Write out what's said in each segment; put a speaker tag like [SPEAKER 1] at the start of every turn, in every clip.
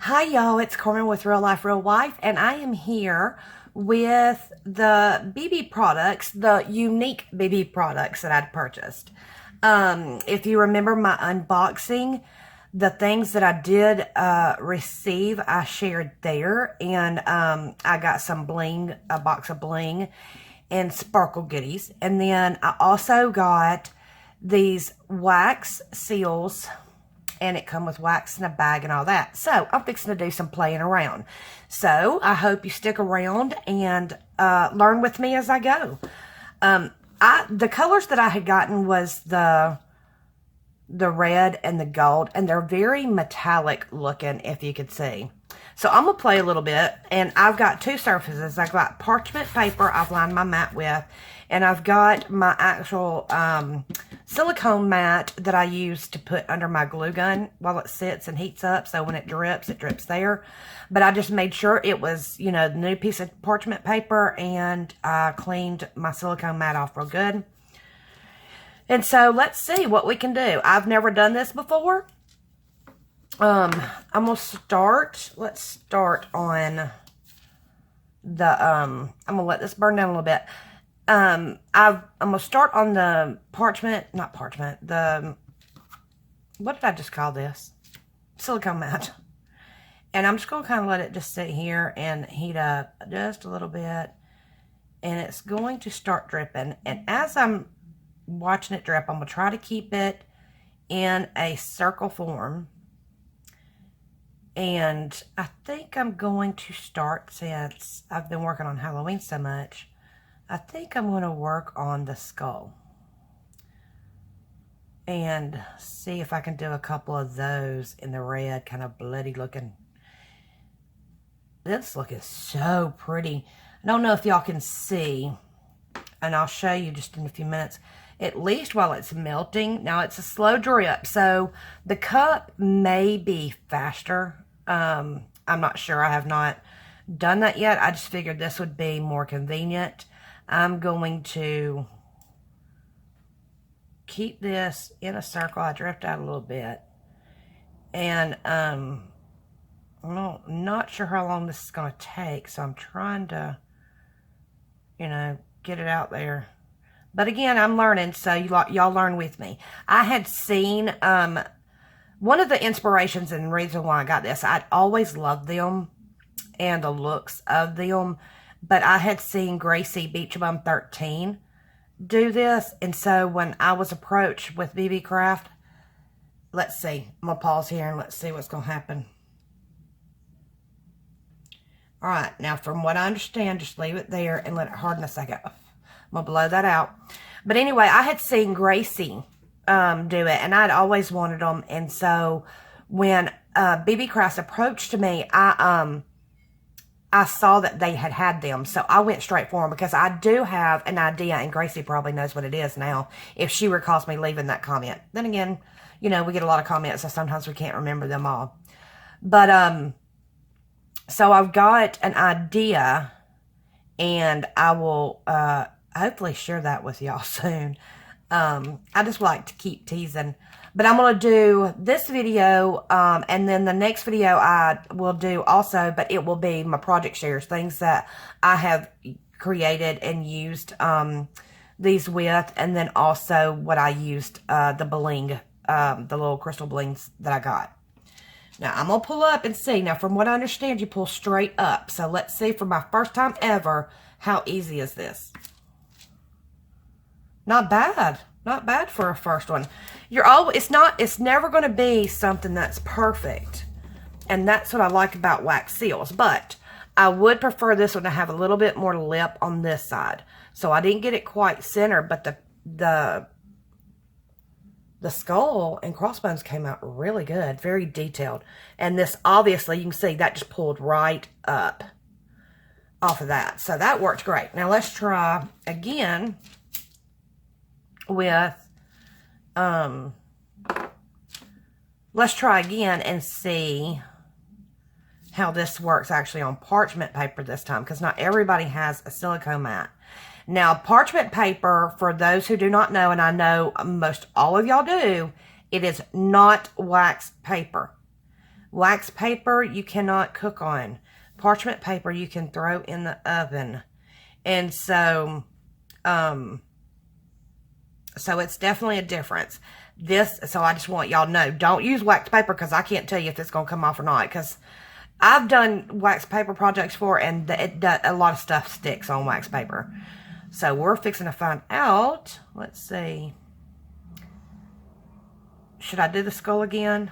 [SPEAKER 1] Hi y'all, it's Carmen with Real Life Real Wife, and I am here with the BB products, the unique BB products that I'd purchased. If you remember my unboxing, the things that I did receive, I shared there, and I got some bling, a box of bling and sparkle goodies, and then I also got these wax seals, and it come with wax in a bag and all that. So I'm fixing to do some playing around. So I hope you stick around and learn with me as I go. The colors that I had gotten was the red and the gold, and they're very metallic looking, if you could see. So I'm going to play a little bit, and I've got two surfaces. I've got parchment paper I've lined my mat with, and I've got my actual silicone mat that I use to put under my glue gun while it sits and heats up, so when it drips there. But I just made sure it was, you know, the new piece of parchment paper, and I cleaned my silicone mat off real good. And so let's see what we can do. I've never done this before. I'm going to start, let's start on the, I'm going to let this burn down a little bit. I'm going to start on the parchment, not parchment, what did I just call this? Silicone mat. And I'm just going to kind of let it just sit here and heat up just a little bit. And it's going to start dripping. And as I'm watching it drip, I'm going to try to keep it in a circle form. And I think I'm going to start, since I've been working on Halloween so much, I think I'm going to work on the skull. And see if I can do a couple of those in the red, kind of bloody looking. This looking so pretty. I don't know if y'all can see, and I'll show you just in a few minutes, at least while it's melting. Now it's a slow drip, so the cup may be faster. I'm not sure. I have not done that yet. I just figured this would be more convenient. I'm going to keep this in a circle. I drift out a little bit. And I'm not sure how long this is going to take, so I'm trying to, you know, get it out there. But again, I'm learning, so y'all learn with me. I had seen, one of the inspirations and reason why I got this, I'd always loved them and the looks of them, but I had seen Gracie Beach Bum 13 do this, and so when I was approached with BB Craft, let's see, I'm going to pause here and let's see what's going to happen. Alright, now from what I understand, just leave it there and let it harden a second. I'm going to blow that out. But anyway, I had seen Gracie do it, and I'd always wanted them, and so when BB Craft approached me, I saw that they had them, so I went straight for them, because I do have an idea, and Gracie probably knows what it is now, if she recalls me leaving that comment. Then again, you know, we get a lot of comments, so sometimes we can't remember them all. But, so I've got an idea, and I will, hopefully share that with y'all soon. I just like to keep teasing, but I'm going to do this video, and then the next video I will do also, but it will be my project shares, things that I have created and used, these with, and then also what I used, the bling, the little crystal blings that I got. Now, I'm going to pull up and see. Now, from what I understand, you pull straight up. So, let's see for my first time ever, how easy is this? Not bad. Not bad for a first one. It's never going to be something that's perfect. And that's what I like about wax seals. But I would prefer this one to have a little bit more lip on this side. So I didn't get it quite center, but the skull and crossbones came out really good. Very detailed. And this, obviously, you can see that just pulled right up off of that. So that worked great. Now let's try again with, let's try again and see how this works actually on parchment paper this time, because not everybody has a silicone mat. Now, parchment paper, for those who do not know, and I know most all of y'all do, it is not wax paper. Wax paper you cannot cook on. Parchment paper you can throw in the oven. And so, so it's definitely a difference. So I just want y'all to know, don't use wax paper because I can't tell you if it's going to come off or not. Because I've done wax paper projects before, and a lot of stuff sticks on wax paper. So we're fixing to find out. Let's see. Should I do the skull again?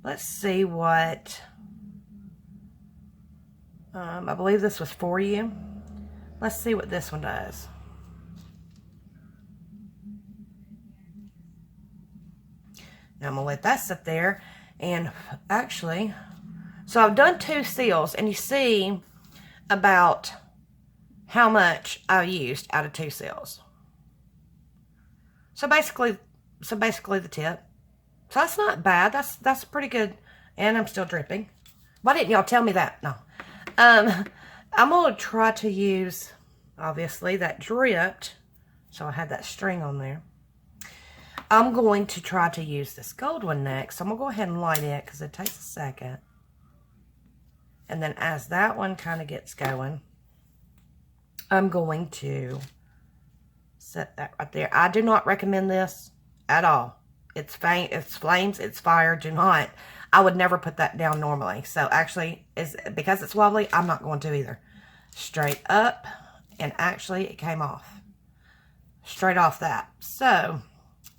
[SPEAKER 1] Let's see what... I believe this was for you. Let's see what this one does. Now I'm going to let that sit there. And actually, so I've done 2 seals, and you see about how much I used out of 2 seals. So basically the tip. So that's not bad. That's pretty good. And I'm still dripping. Why didn't y'all tell me that? No. I'm going to try to use, obviously, that dripped. So I had that string on there. I'm going to try to use this gold one next. So I'm going to go ahead and light it because it takes a second. And then as that one kind of gets going, I'm going to set that right there. I do not recommend this at all. It's faint, it's flames, it's fire. Do not. I would never put that down normally. So actually, because it's wobbly, I'm not going to either. Straight up, and actually it came off. Straight off that. So,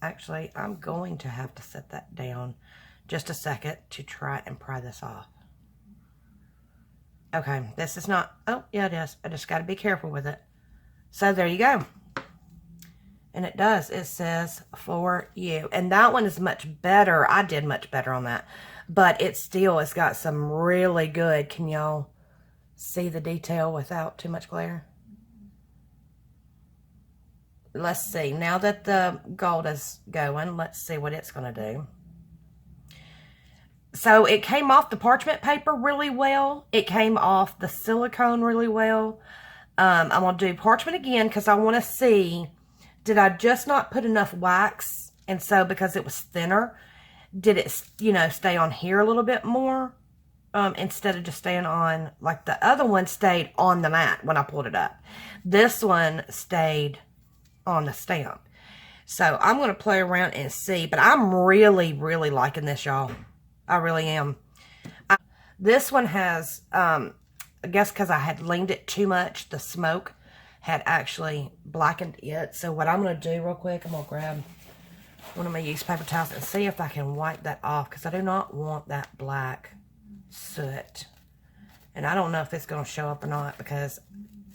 [SPEAKER 1] actually, I'm going to have to set that down just a second to try and pry this off. Okay, this is not, oh, yeah, it is. I just got to be careful with it. So, there you go. And it does. It says, for you. And that one is much better. I did much better on that. But it still has got some really good. Can y'all see the detail without too much glare? Let's see. Now that the gold is going, let's see what it's going to do. So it came off the parchment paper really well. It came off the silicone really well. I'm going to do parchment again because I want to see, did I just not put enough wax? And so because it was thinner, did it, you know, stay on here a little bit more? Instead of just staying on, like the other one stayed on the mat when I pulled it up. This one stayed on the stamp. So I'm going to play around and see. But I'm really, really liking this, y'all. I really am. This one has, I guess because I had leaned it too much, the smoke had actually blackened it. So what I'm going to do real quick, I'm going to grab one of my used paper towels and see if I can wipe that off. Because I do not want that black soot. And I don't know if it's going to show up or not because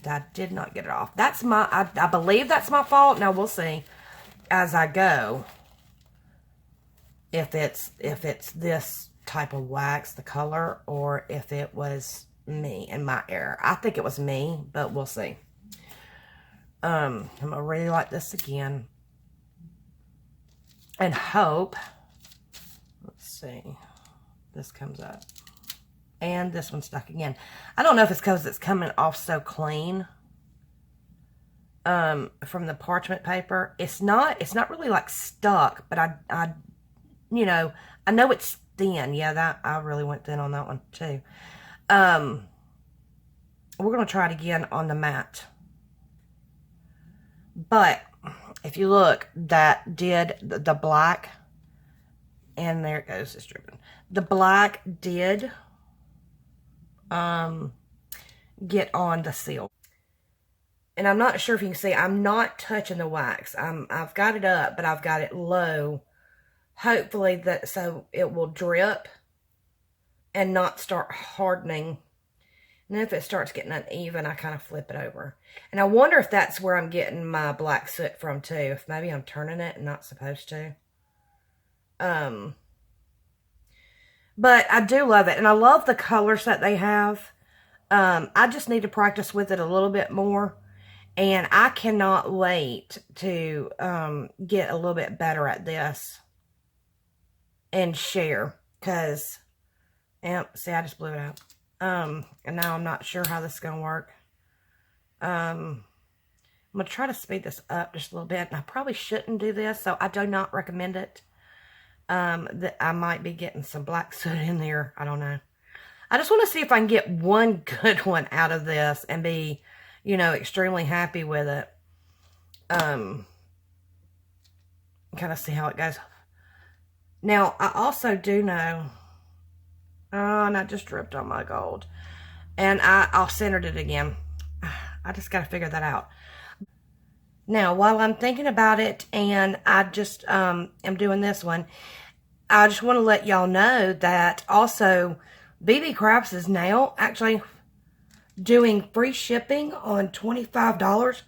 [SPEAKER 1] I did not get it off. That's my, I believe that's my fault. Now we'll see as I go if it's this type of wax, the color, or if it was me and my error. I think it was me, but we'll see. I'm going to really like this again and hope, let's see, this comes up. And this one's stuck again. I don't know if it's because it's coming off so clean from the parchment paper. It's not really like stuck, but I you know, I know it's thin. Yeah, that I really went thin on that one too. We're going to try it again on the mat. But if you look, that did the black, and there it goes, it's dripping. The black did get on the seal. And I'm not sure if you can see, I'm not touching the wax. I've got it up, but I've got it low. Hopefully that, so it will drip and not start hardening. And then if it starts getting uneven, I kind of flip it over. And I wonder if that's where I'm getting my black soot from too. If maybe I'm turning it and not supposed to. But I do love it. And I love the colors that they have. I just need to practice with it a little bit more. And I cannot wait to get a little bit better at this and share. Because, see, I just blew it out. And now I'm not sure how this is going to work. I'm going to try to speed this up just a little bit. And I probably shouldn't do this, so I do not recommend it. that I might be getting some black soot in there. I don't know. I just want to see if I can get one good one out of this and be, you know, extremely happy with it. Kind of see how it goes. Now, I also do know, and I just dripped on my gold. And I'll centered it again. I just got to figure that out. Now, while I'm thinking about it, and I just am doing this one, I just want to let y'all know that also BB Crafts is now actually doing free shipping on $25.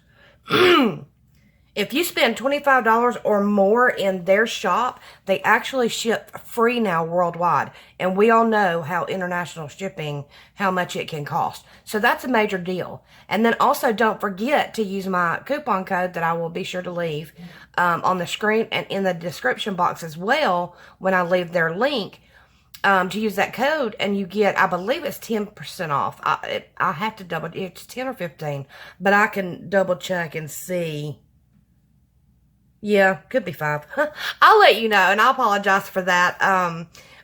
[SPEAKER 1] If you spend $25 or more in their shop, they actually ship free now worldwide. And we all know how international shipping, how much it can cost. So that's a major deal. And then also don't forget to use my coupon code that I will be sure to leave on the screen and in the description box as well when I leave their link. To use that code, and you get, I believe it's 10% off. I have to double, it's 10 or 15, but I can double check and see. Yeah, could be 5. I'll let you know, and I apologize for that.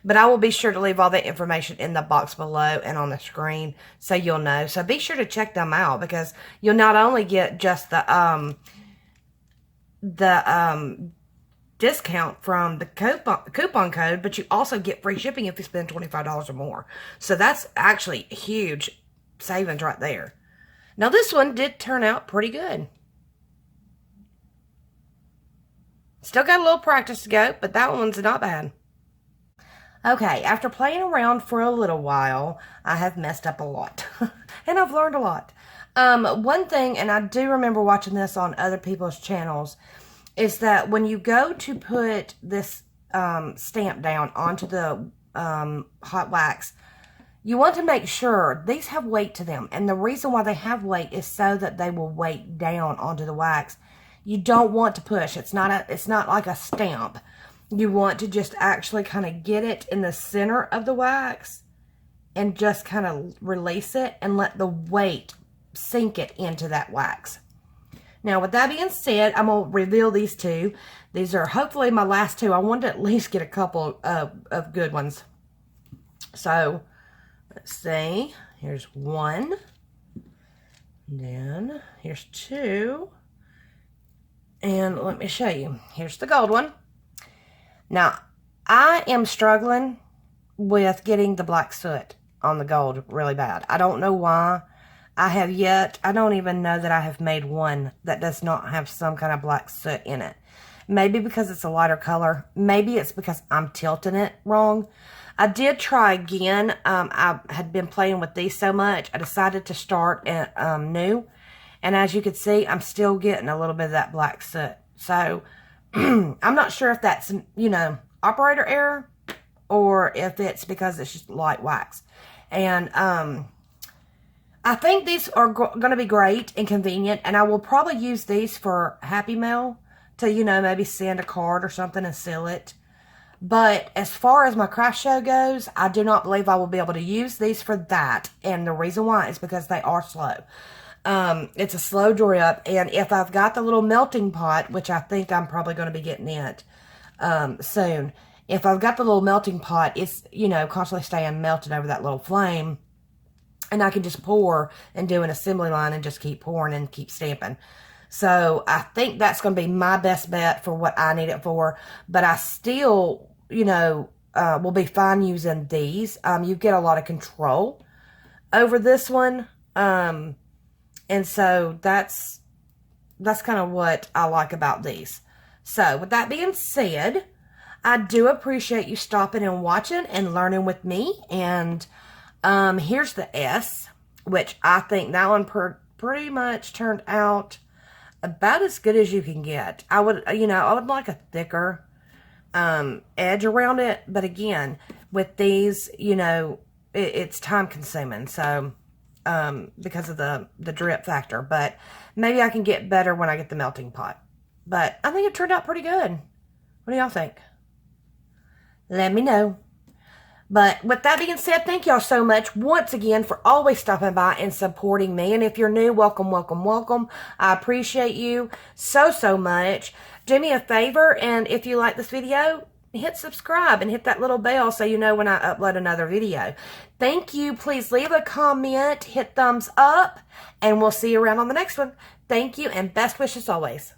[SPEAKER 1] But I will be sure to leave all that information in the box below and on the screen so you'll know. So be sure to check them out because you'll not only get just the discount from the coupon code, but you also get free shipping if you spend $25 or more. So that's actually huge savings right there. Now this one did turn out pretty good. Still got a little practice to go, but that one's not bad. Okay, after playing around for a little while, I have messed up a lot. And I've learned a lot. One thing, and I do remember watching this on other people's channels, is that when you go to put this stamp down onto the hot wax, you want to make sure these have weight to them. And the reason why they have weight is so that they will weight down onto the wax. You don't want to push. It's not like a stamp. You want to just actually kind of get it in the center of the wax and just kind of release it and let the weight sink it into that wax. Now, with that being said, I'm going to reveal these two. These are hopefully my last two. I wanted to at least get a couple of good ones. So, let's see. Here's one. Then, here's two. And let me show you. Here's the gold one. Now, I am struggling with getting the black soot on the gold really bad. I don't know why. I don't even know that I have made one that does not have some kind of black soot in it. Maybe because it's a lighter color. Maybe it's because I'm tilting it wrong. I did try again. I had been playing with these so much, I decided to start new. And as you can see, I'm still getting a little bit of that black soot. So, I'm not sure if that's, you know, operator error or if it's because it's just light wax. And, I think these are going to be great and convenient. And I will probably use these for Happy Mail to, you know, maybe send a card or something and seal it. But as far as my craft show goes, I do not believe I will be able to use these for that. And the reason why is because they are slow. It's a slow drip, and if I've got the little melting pot, which I think I'm probably going to be getting it soon, if I've got the little melting pot, it's, you know, constantly staying melted over that little flame, and I can just pour and do an assembly line and just keep pouring and keep stamping. So I think that's going to be my best bet for what I need it for, but I still, you know, will be fine using these. You get a lot of control over this one, and so that's kind of what I like about these. So with that being said, I do appreciate you stopping and watching and learning with me. And here's the S, which I think that one pretty much turned out about as good as you can get. I would like a thicker edge around it. But again, with these, you know, it's time consuming. So because of the drip factor, but maybe I can get better when I get the melting pot. But I think it turned out pretty good. What do y'all think? Let me know. But with that being said, thank y'all so much once again for always stopping by and supporting me. And if you're new, welcome, welcome, welcome. I appreciate you so much. Do me a favor, and if you like this video, hit subscribe and hit that little bell so you know when I upload another video. Thank you. Please leave a comment, hit thumbs up, and we'll see you around on the next one. Thank you, and best wishes always.